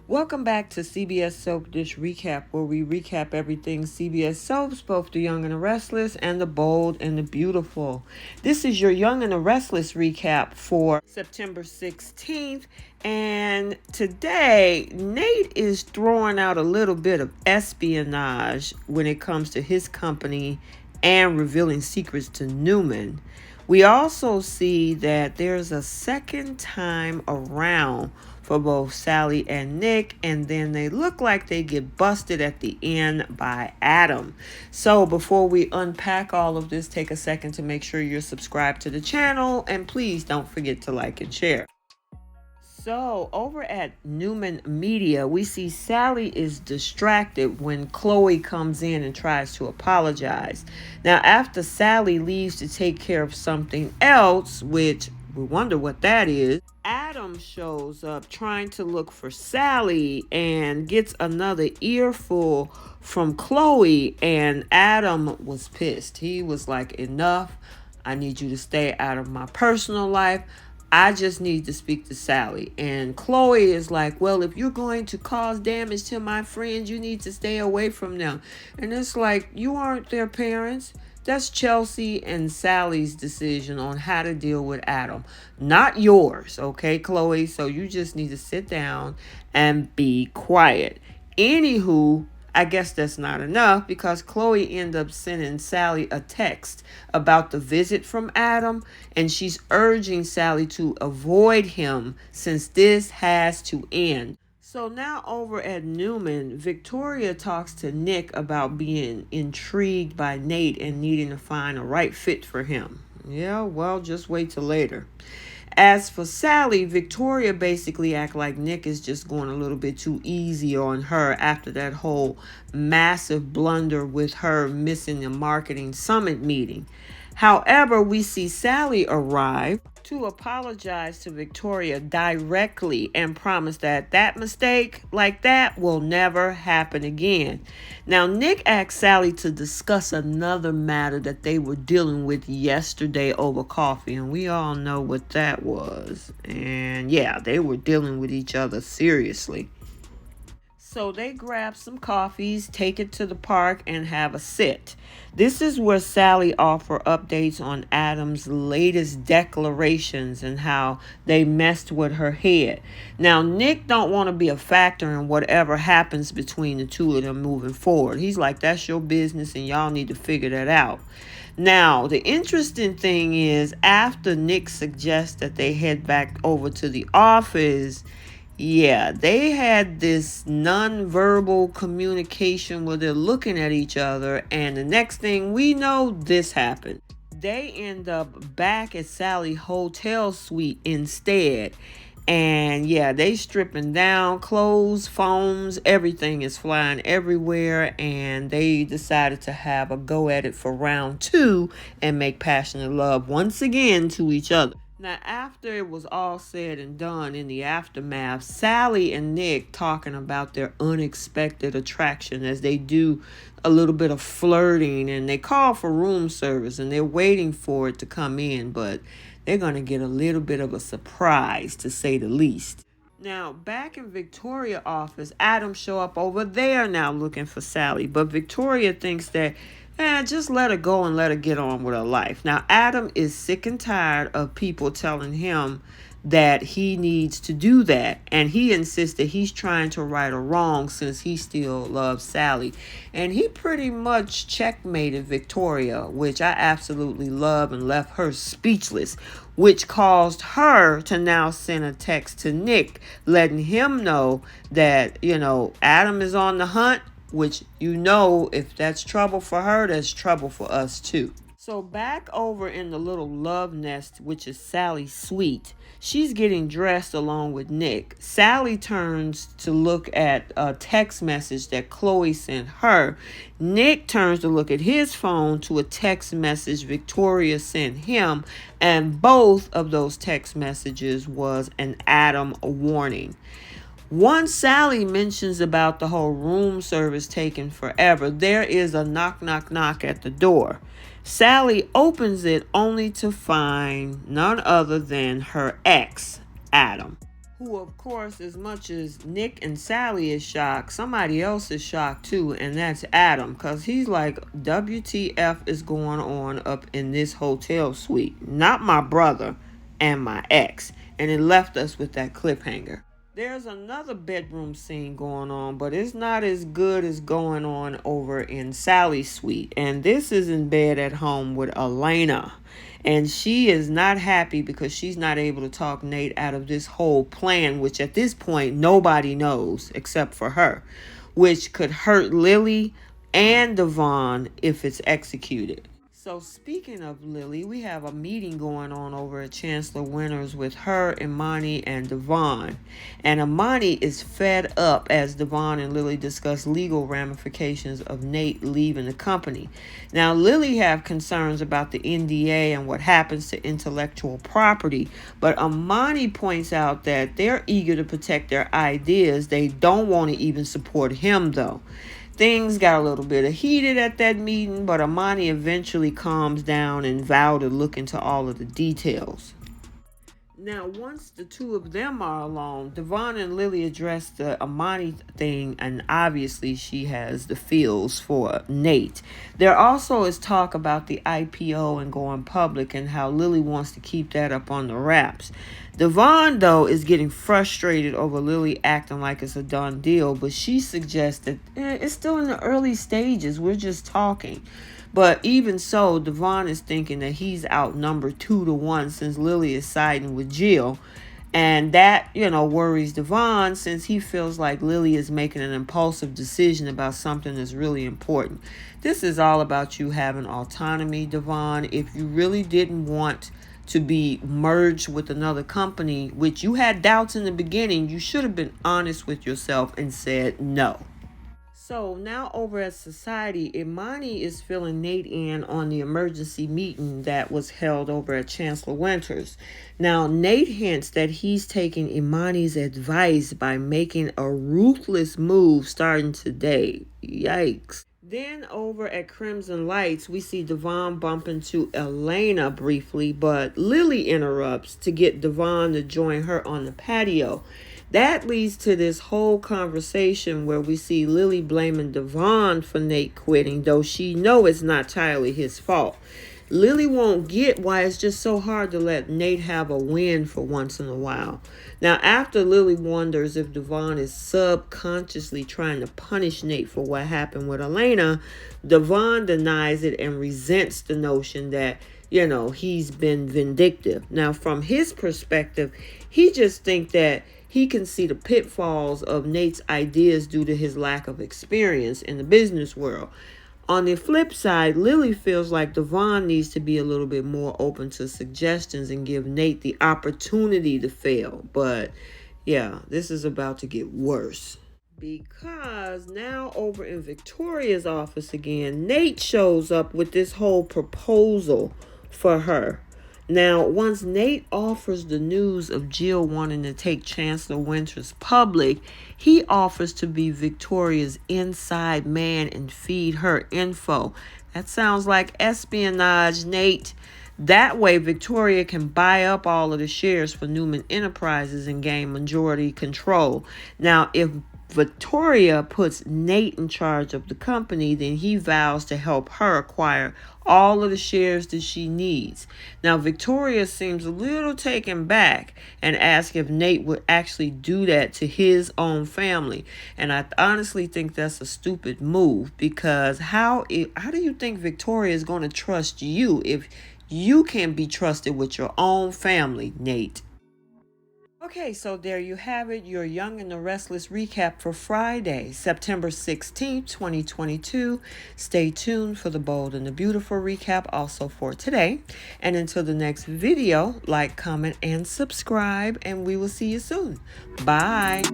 Welcome back to CBS Soap Dish Recap, where we recap everything CBS soaps, both the Young and the Restless and the Bold and the Beautiful. This is your Young and the Restless recap for September 16th. And today, Nate is throwing out a little bit of espionage when it comes to his company and revealing secrets to Newman. We also see that there's a second time around for both Sally and Nick, and then they look like they get busted at the end by Adam. So before we unpack all of this, take a second to make sure you're subscribed to the channel, and please don't forget to like and share. So over at Newman Media, we see Sally is distracted when Chloe comes in and tries to apologize. Now, after Sally leaves to take care of something else, which we wonder what that is, Adam shows up trying to look for Sally and gets another earful from Chloe, and Adam was pissed. He was like, enough. I need you to stay out of my personal life. I just need to speak to Sally. And Chloe is like, well, if you're going to cause damage to my friends, you need to stay away from them. And it's like, you aren't their parents. That's Chelsea and Sally's decision on how to deal with Adam, not yours, okay, Chloe? So you just need to sit down and be quiet. Anywho, I guess that's not enough, because Chloe ended up sending Sally a text about the visit from Adam, and she's urging Sally to avoid him since this has to end. So now over at Newman, Victoria talks to Nick about being intrigued by Nate and needing to find a right fit for him. Yeah, well, just wait till later. As for Sally, Victoria basically act like Nick is just going a little bit too easy on her after that whole massive blunder with her missing the marketing summit meeting. However, we see Sally arrive to apologize to Victoria directly and promise that that mistake like that will never happen again. Now, Nick asked Sally to discuss another matter that they were dealing with yesterday over coffee, and we all know what that was. And yeah, they were dealing with each other seriously. So they grab some coffees, take it to the park, and have a sit. This is where Sally offers updates on Adam's latest declarations and how they messed with her head. Now, Nick don't want to be a factor in whatever happens between the two of them moving forward. He's like, that's your business and y'all need to figure that out. Now, the interesting thing is, after Nick suggests that they head back over to the office, yeah, they had this non-verbal communication where they're looking at each other, and the next thing we know, this happened. They end up back at Sally's hotel suite instead. And yeah, they stripping down, clothes, phones, everything is flying everywhere, and they decided to have a go at it for round 2 and make passionate love once again to each other. Now, after it was all said and done in the aftermath, Sally and Nick talking about their unexpected attraction as they do a little bit of flirting, and they call for room service and they're waiting for it to come in, but they're going to get a little bit of a surprise, to say the least. Now, back in Victoria's office, Adam show up over there now looking for Sally, but Victoria thinks that just let her go and let her get on with her life. Now, Adam is sick and tired of people telling him that he needs to do that. And he insists that he's trying to right a wrong since he still loves Sally. And he pretty much checkmated Victoria, which I absolutely love, and left her speechless, which caused her to now send a text to Nick letting him know that, Adam is on the hunt. Which, if that's trouble for her, that's trouble for us too. So back over in the little love nest, which is Sally's suite, she's getting dressed along with Nick. Sally turns to look at a text message that Chloe sent her. Nick turns to look at his phone to a text message Victoria sent him, and both of those text messages was an Adam warning. Once Sally mentions about the whole room service taking forever, there is a knock, knock, knock at the door. Sally opens it only to find none other than her ex, Adam, who, of course, as much as Nick and Sally is shocked, somebody else is shocked too, and that's Adam, because he's like, WTF is going on up in this hotel suite? Not my brother and my ex. And it left us with that cliffhanger. There's another bedroom scene going on, but it's not as good as going on over in Sally's suite. And this is in bed at home with Elena. And she is not happy because she's not able to talk Nate out of this whole plan, which at this point nobody knows except for her, which could hurt Lily and Devon if it's executed. So speaking of Lily, we have a meeting going on over at Chancellor Winters with her, Imani, and Devon. And Imani is fed up as Devon and Lily discuss legal ramifications of Nate leaving the company. Now, Lily have concerns about the NDA and what happens to intellectual property, but Imani points out that they're eager to protect their ideas. They don't want to even support him, though. Things got a little bit heated at that meeting, but Imani eventually calms down and vows to look into all of the details. Now, once the two of them are alone, Devon and Lily address the Imani thing, and obviously she has the feels for Nate. There also is talk about the IPO and going public and how Lily wants to keep that up on the wraps. Devon, though, is getting frustrated over Lily acting like it's a done deal, but she suggests that it's still in the early stages. We're just talking. But even so, Devon is thinking that he's outnumbered 2-1 since Lily is siding with Jill. And that, worries Devon since he feels like Lily is making an impulsive decision about something that's really important. This is all about you having autonomy, Devon. If you really didn't want to be merged with another company, which you had doubts in the beginning, you should have been honest with yourself and said no. So now over at Society, Imani is filling Nate in on the emergency meeting that was held over at Chancellor Winters. Now, Nate hints that he's taking Imani's advice by making a ruthless move starting today. Yikes. Then over at Crimson Lights, we see Devon bump into Elena briefly, but Lily interrupts to get Devon to join her on the patio. That leads to this whole conversation where we see Lily blaming Devon for Nate quitting, though she knows it's not entirely his fault. Lily won't get why it's just so hard to let Nate have a win for once in a while. Now, after Lily wonders if Devon is subconsciously trying to punish Nate for what happened with Elena, Devon denies it and resents the notion that, he's been vindictive. Now, from his perspective, he just thinks that he can see the pitfalls of Nate's ideas due to his lack of experience in the business world. On the flip side, Lily feels like Devon needs to be a little bit more open to suggestions and give Nate the opportunity to fail. But yeah, this is about to get worse. Because now over in Victoria's office again, Nate shows up with this whole proposal for her. Now, once Nate offers the news of Jill wanting to take Chancellor Winters public, he offers to be Victoria's inside man and feed her info. That sounds like espionage, Nate. That way, Victoria can buy up all of the shares for Newman Enterprises and gain majority control. Now, if Victoria puts Nate in charge of the company, then he vows to help her acquire all of the shares that she needs. Now, Victoria seems a little taken back and asks if Nate would actually do that to his own family. And I honestly think that's a stupid move, because how do you think Victoria is going to trust you if you can be trusted with your own family, Nate? Okay, so there you have it, your Young and the Restless recap for Friday, September 16th, 2022. Stay tuned for the Bold and the Beautiful recap also for today. And until the next video, like, comment, and subscribe, and we will see you soon. Bye.